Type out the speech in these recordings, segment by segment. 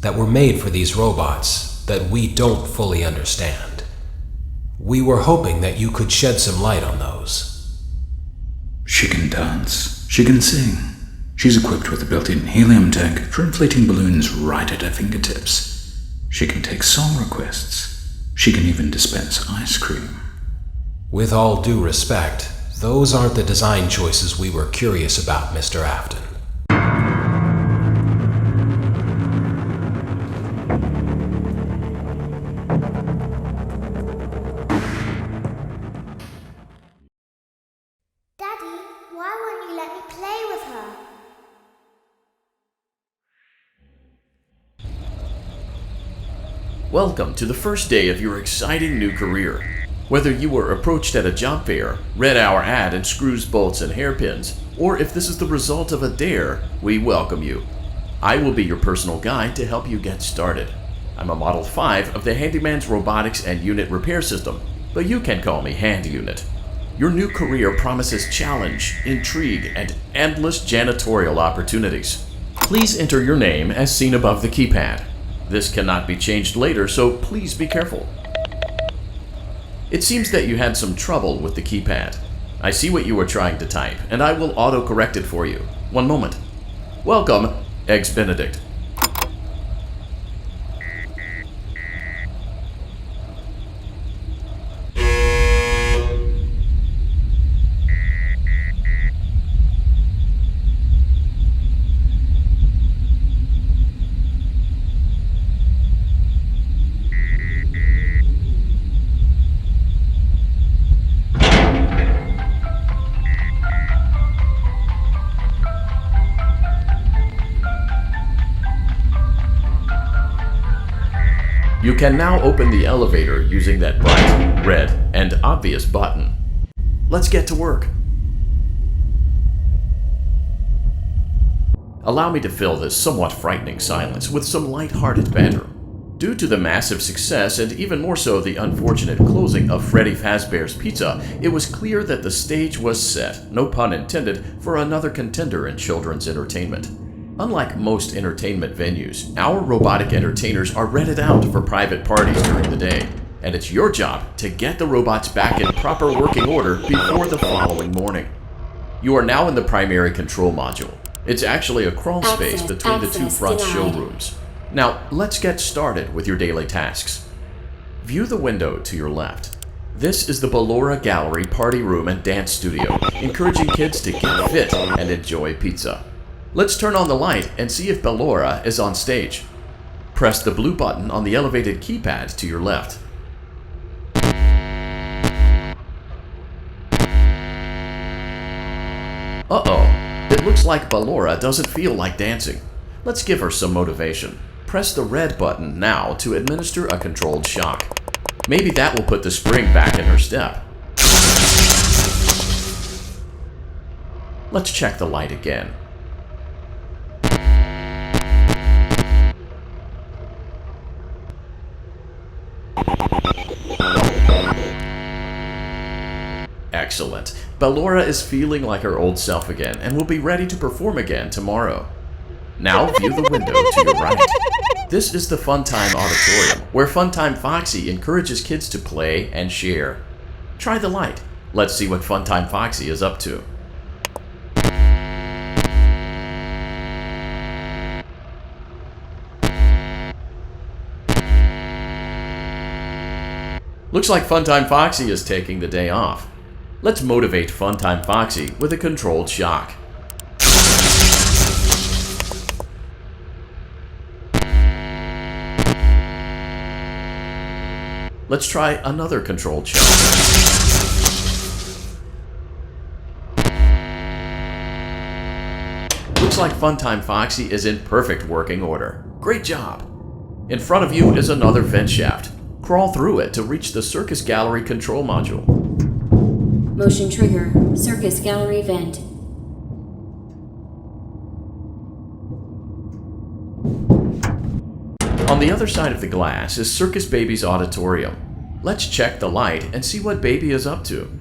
that were made for these robots that we don't fully understand. We were hoping that you could shed some light on those. She can dance. She can sing. She's equipped with a built-in helium tank for inflating balloons right at her fingertips. She can take song requests. She can even dispense ice cream. With all due respect, those aren't the design choices we were curious about, Mr. Afton. Daddy, why won't you let me play with her? Welcome to the first day of your exciting new career. Whether you were approached at a job fair, read our ad in screws, bolts, and hairpins, or if this is the result of a dare, we welcome you. I will be your personal guide to help you get started. I'm a Model 5 of the Handyman's Robotics and Unit Repair System, but you can call me Hand Unit. Your new career promises challenge, intrigue, and endless janitorial opportunities. Please enter your name as seen above the keypad. This cannot be changed later, so please be careful. It seems that you had some trouble with the keypad. I see what you were trying to type, and I will auto-correct it for you. One moment. Welcome, Eggs Benedict. You can now open the elevator using that bright, red, and obvious button. Let's get to work. Allow me to fill this somewhat frightening silence with some light-hearted banter. Due to the massive success, and even more so the unfortunate closing of Freddy Fazbear's Pizza, it was clear that the stage was set, no pun intended, for another contender in children's entertainment. Unlike most entertainment venues, our robotic entertainers are rented out for private parties during the day, and it's your job to get the robots back in proper working order before the following morning. You are now in the primary control module. It's actually a crawl space between the two front showrooms. Now, let's get started with your daily tasks. View the window to your left. This is the Ballora Gallery Party Room and Dance Studio, encouraging kids to get fit and enjoy pizza. Let's turn on the light and see if Ballora is on stage. Press the blue button on the elevated keypad to your left. Uh-oh, it looks like Ballora doesn't feel like dancing. Let's give her some motivation. Press the red button now to administer a controlled shock. Maybe that will put the spring back in her step. Let's check the light again. Excellent. Ballora is feeling like her old self again and will be ready to perform again tomorrow. Now view the window to your right. This is the Funtime Auditorium, where Funtime Foxy encourages kids to play and share. Try the light. Let's see what Funtime Foxy is up to. Looks like Funtime Foxy is taking the day off. Let's motivate Funtime Foxy with a controlled shock. Let's try another controlled shock. Looks like Funtime Foxy is in perfect working order. Great job! In front of you is another vent shaft. Crawl through it to reach the Circus Gallery control module. Motion trigger. Circus Gallery vent. On the other side of the glass is Circus Baby's auditorium. Let's check the light and see what Baby is up to.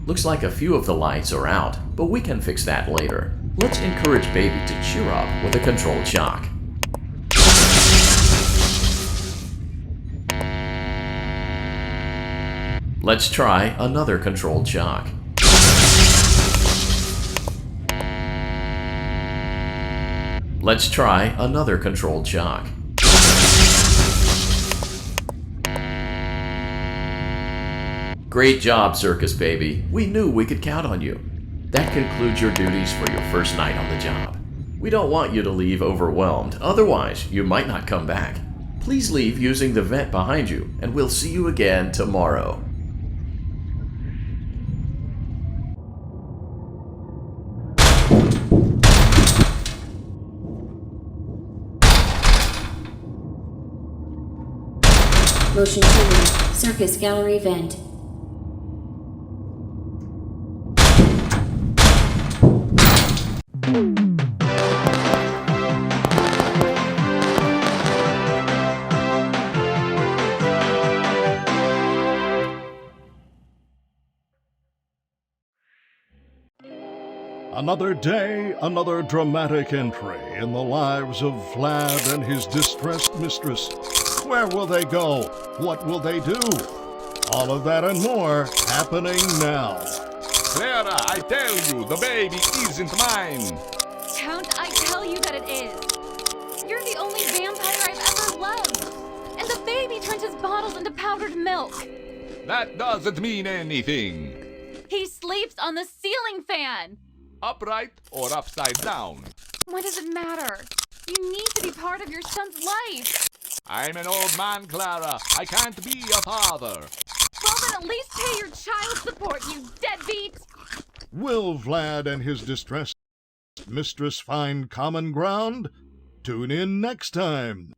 Looks like a few of the lights are out, but we can fix that later. Let's encourage Baby to cheer up with a controlled shock. Let's try another controlled shock. Let's try another controlled shock. Great job, Circus Baby. We knew we could count on you. That concludes your duties for your first night on the job. We don't want you to leave overwhelmed, otherwise you might not come back. Please leave using the vent behind you, and we'll see you again tomorrow. Motion triggered. Circus gallery vent. Another day, another dramatic entry in the lives of Vlad and his distressed mistress. Where will they go? What will they do? All of that and more happening now. Clara, I tell you, the baby isn't mine. Count, I tell you that it is. You're the only vampire I've ever loved. And the baby turns his bottles into powdered milk. That doesn't mean anything. He sleeps on the ceiling fan. Upright or upside down? What does it matter? You need to be part of your son's life. I'm an old man, Clara. I can't be a father. Well, then at least pay your child support, you deadbeat. Will Vlad and his distressed mistress find common ground? Tune in next time.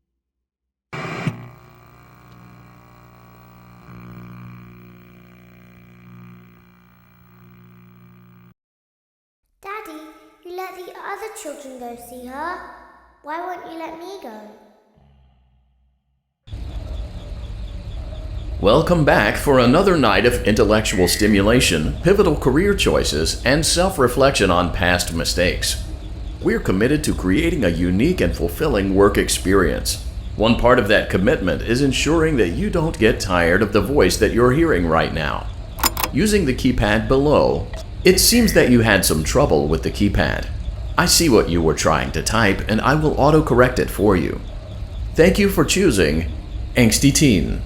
Daddy, you let the other children go see her. Why won't you let me go? Welcome back for another night of intellectual stimulation, pivotal career choices, and self-reflection on past mistakes. We're committed to creating a unique and fulfilling work experience. One part of that commitment is ensuring that you don't get tired of the voice that you're hearing right now. Using the keypad below, it seems that you had some trouble with the keypad. I see what you were trying to type, and I will autocorrect it for you. Thank you for choosing Angsty Teen.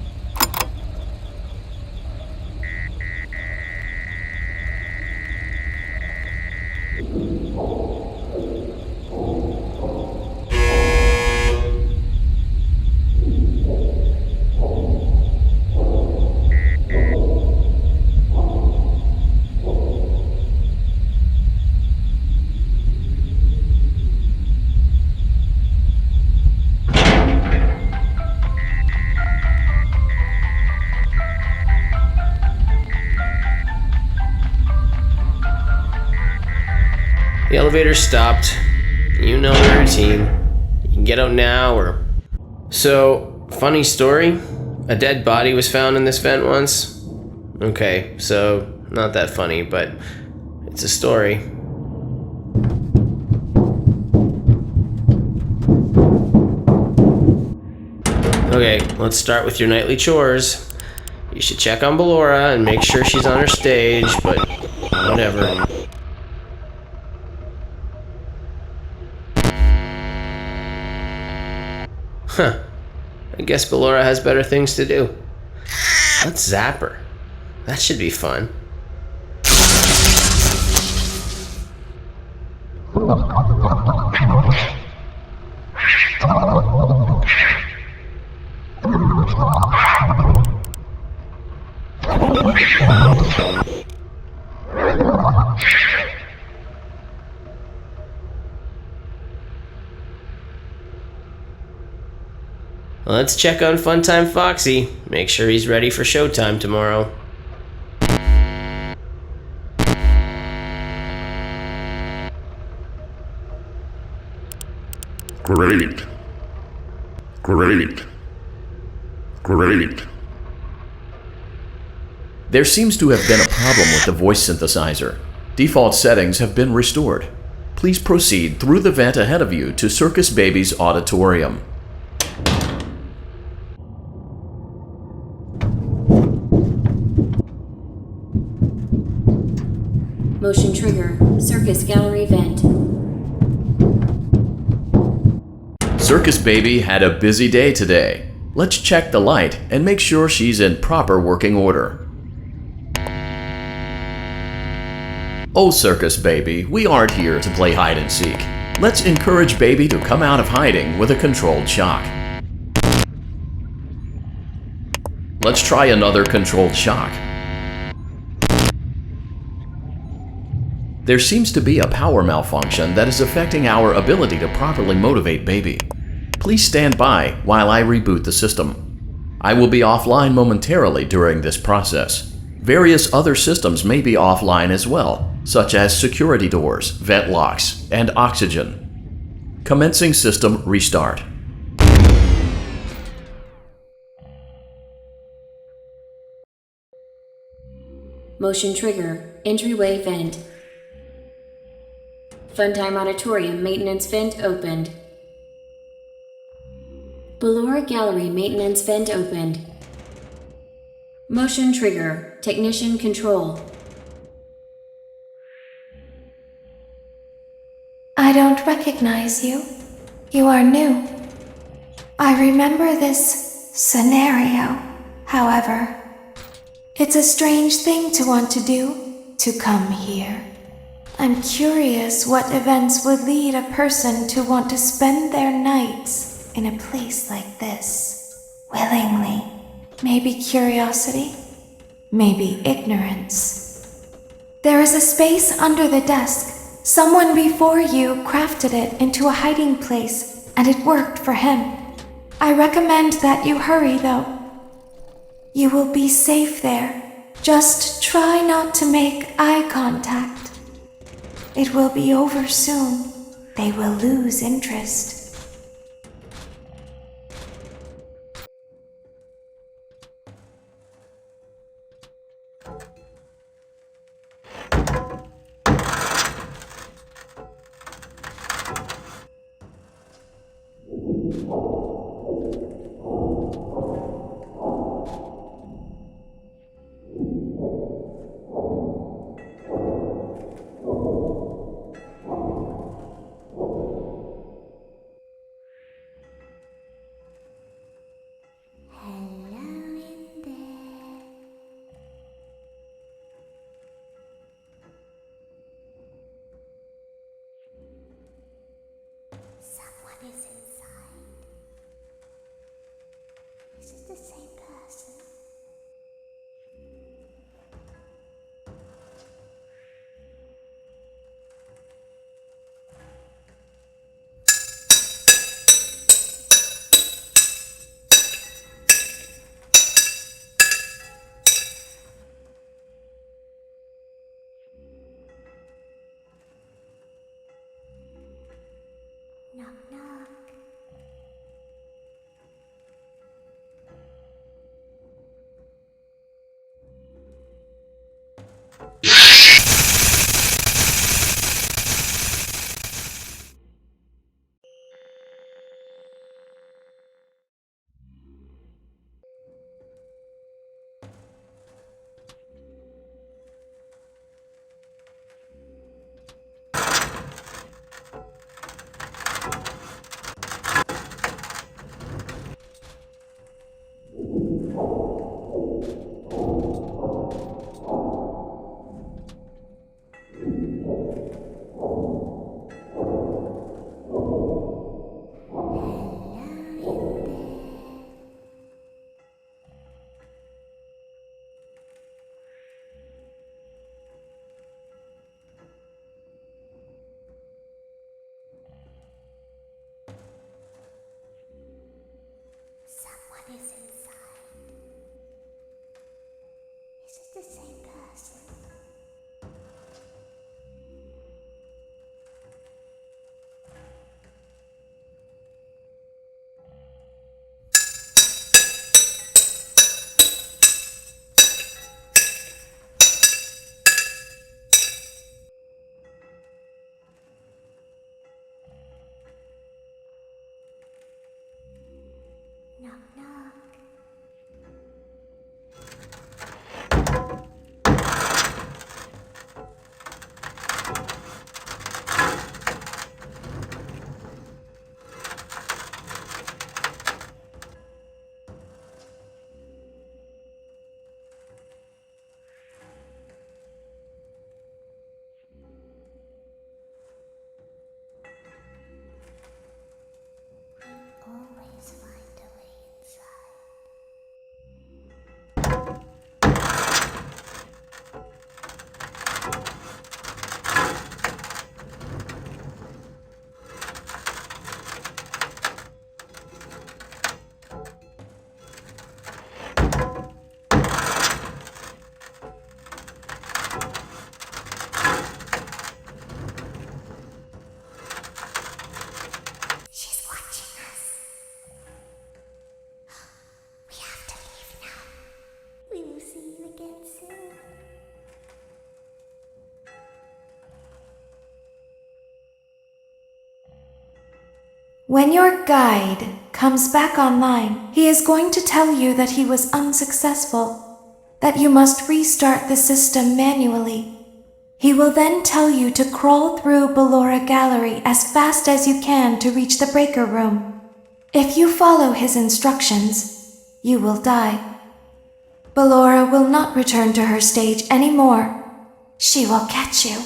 The elevator stopped. You know the routine. You can get out now or... So, funny story. A dead body was found in this vent once. Okay, so not that funny, but it's a story. Okay, let's start with your nightly chores. You should check on Ballora and make sure she's on her stage, but whatever. Huh. I guess Ballora has better things to do. Let's zap her. That should be fun. Let's check on Funtime Foxy. Make sure he's ready for showtime tomorrow. Great. Great. Great. There seems to have been a problem with the voice synthesizer. Default settings have been restored. Please proceed through the vent ahead of you to Circus Baby's auditorium. Motion trigger. Circus gallery vent. Circus Baby had a busy day today. Let's check the light and make sure she's in proper working order. Oh, Circus Baby, we aren't here to play hide and seek. Let's encourage Baby to come out of hiding with a controlled shock. Let's try another controlled shock. There seems to be a power malfunction that is affecting our ability to properly motivate Baby. Please stand by while I reboot the system. I will be offline momentarily during this process. Various other systems may be offline as well, such as security doors, vent locks, and oxygen. Commencing system restart. Motion trigger. Entryway vent. Funtime Auditorium maintenance vent opened. Ballora Gallery maintenance vent opened. Motion trigger. Technician control. I don't recognize you. You are new. I remember this scenario, however. It's a strange thing to want to do, to come here. I'm curious what events would lead a person to want to spend their nights in a place like this, willingly. Maybe curiosity, maybe ignorance. There is a space under the desk. Someone before you crafted it into a hiding place, and it worked for him. I recommend that you hurry, though. You will be safe there. Just try not to make eye contact. It will be over soon. They will lose interest. Knock, knock. Knock, knock. Always find a way inside. She's watching us. We have to leave now. We will see you again soon. When your guide comes back online, he is going to tell you that he was unsuccessful, that you must restart the system manually. He will then tell you to crawl through Ballora Gallery as fast as you can to reach the breaker room. If you follow his instructions, you will die. Ballora will not return to her stage anymore. She will catch you.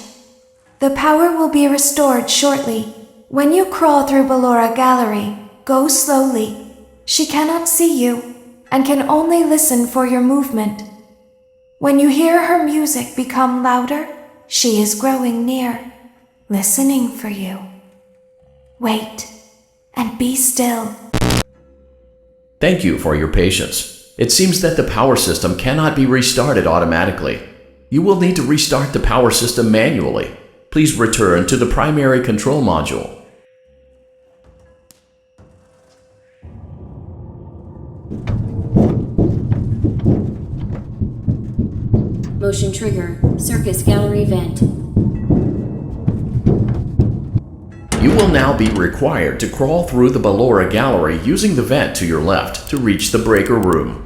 The power will be restored shortly. When you crawl through Ballora Gallery, go slowly. She cannot see you and can only listen for your movement. When you hear her music become louder, she is growing near, listening for you. Wait and be still. Thank you for your patience. It seems that the power system cannot be restarted automatically. You will need to restart the power system manually. Please return to the primary control module. Motion trigger. Circus gallery vent. You will now be required to crawl through the Ballora Gallery using the vent to your left to reach the breaker room.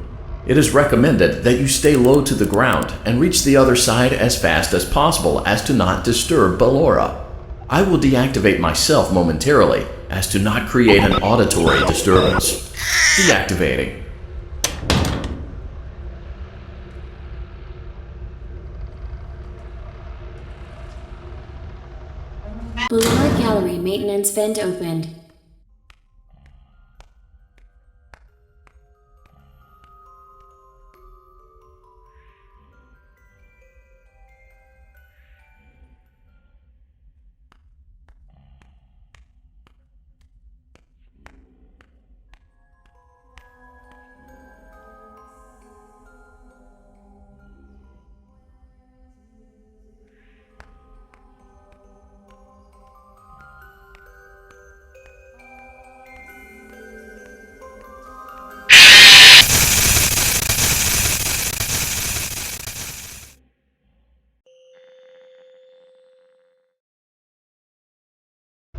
It is recommended that you stay low to the ground and reach the other side as fast as possible as to not disturb Ballora. I will deactivate myself momentarily as to not create an auditory disturbance. Deactivating. Ballora Gallery maintenance vent opened.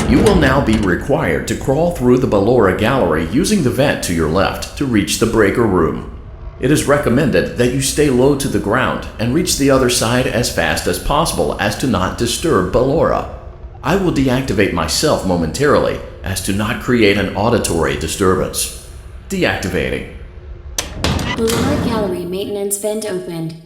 You will now be required to crawl through the Ballora Gallery using the vent to your left to reach the breaker room. It is recommended that you stay low to the ground and reach the other side as fast as possible as to not disturb Ballora. I will deactivate myself momentarily as to not create an auditory disturbance. Deactivating. Ballora Gallery maintenance vent opened.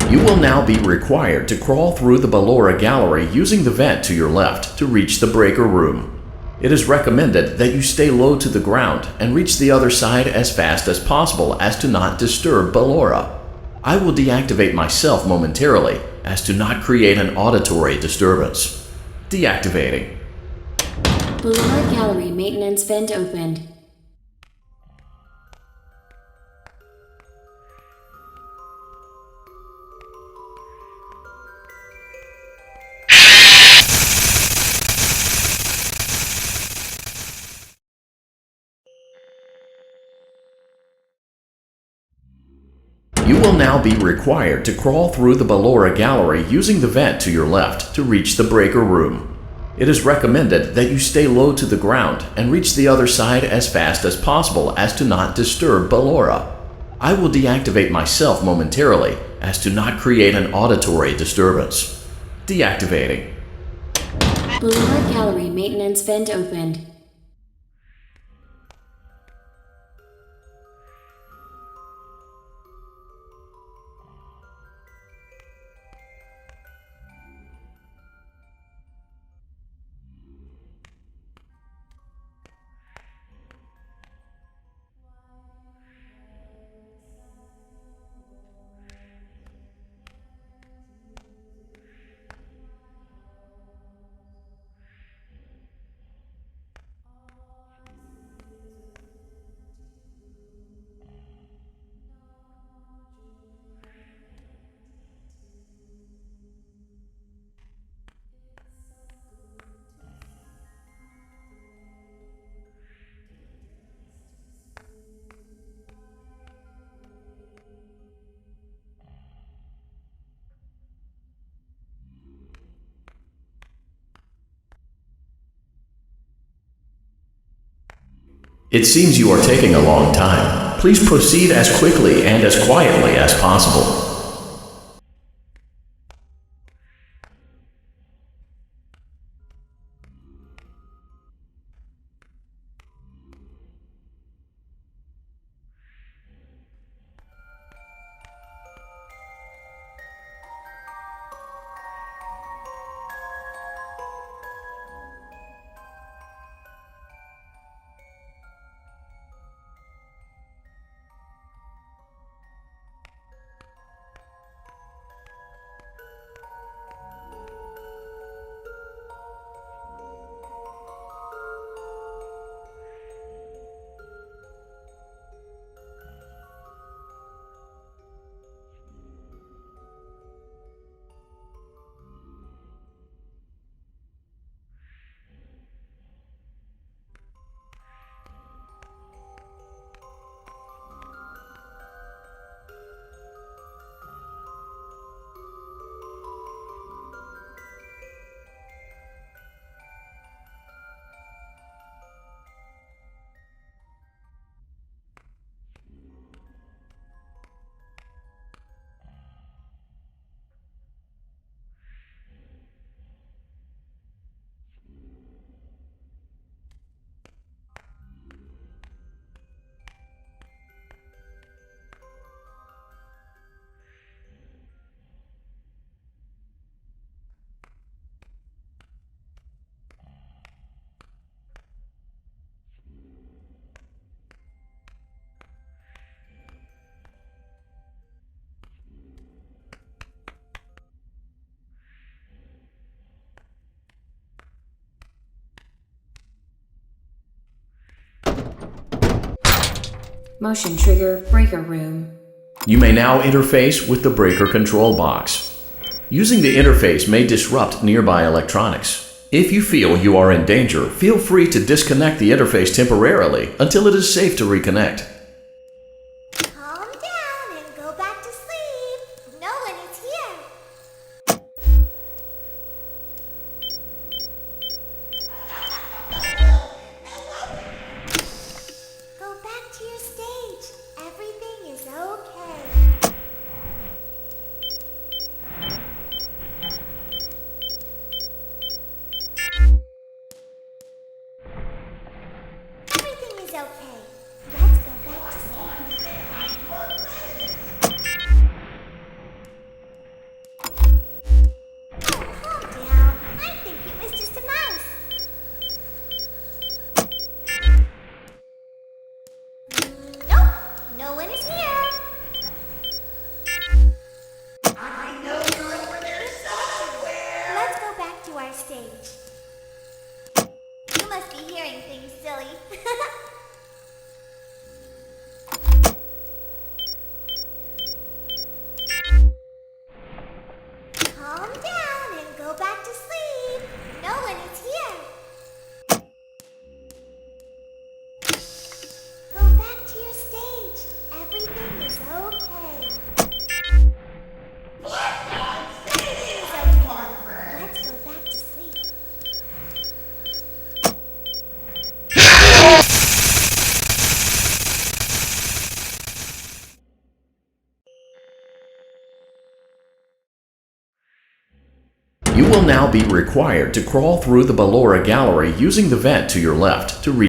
You will now be required to crawl through the Ballora Gallery using the vent to your left to reach the breaker room. It is recommended that you stay low to the ground and reach the other side as fast as possible as to not disturb Ballora. I will deactivate myself momentarily as to not create an auditory disturbance. Deactivating. Ballora Gallery maintenance vent opened. You will now be required to crawl through the Ballora Gallery using the vent to your left to reach the breaker room. It is recommended that you stay low to the ground and reach the other side as fast as possible as to not disturb Ballora. I will deactivate myself momentarily as to not create an auditory disturbance. Deactivating. Ballora Gallery maintenance vent opened. It seems you are taking a long time. Please proceed as quickly and as quietly as possible. Motion trigger breaker room. You may now interface with the breaker control box. Using the interface may disrupt nearby electronics. If you feel you are in danger, feel free to disconnect the interface temporarily until it is safe to reconnect. Calm down and go back to sleep. No one is here. Go back to your stage. Everything is okay. Everything is okay. Let's go back will now be required to crawl through the Ballora Gallery using the vent to your left to reach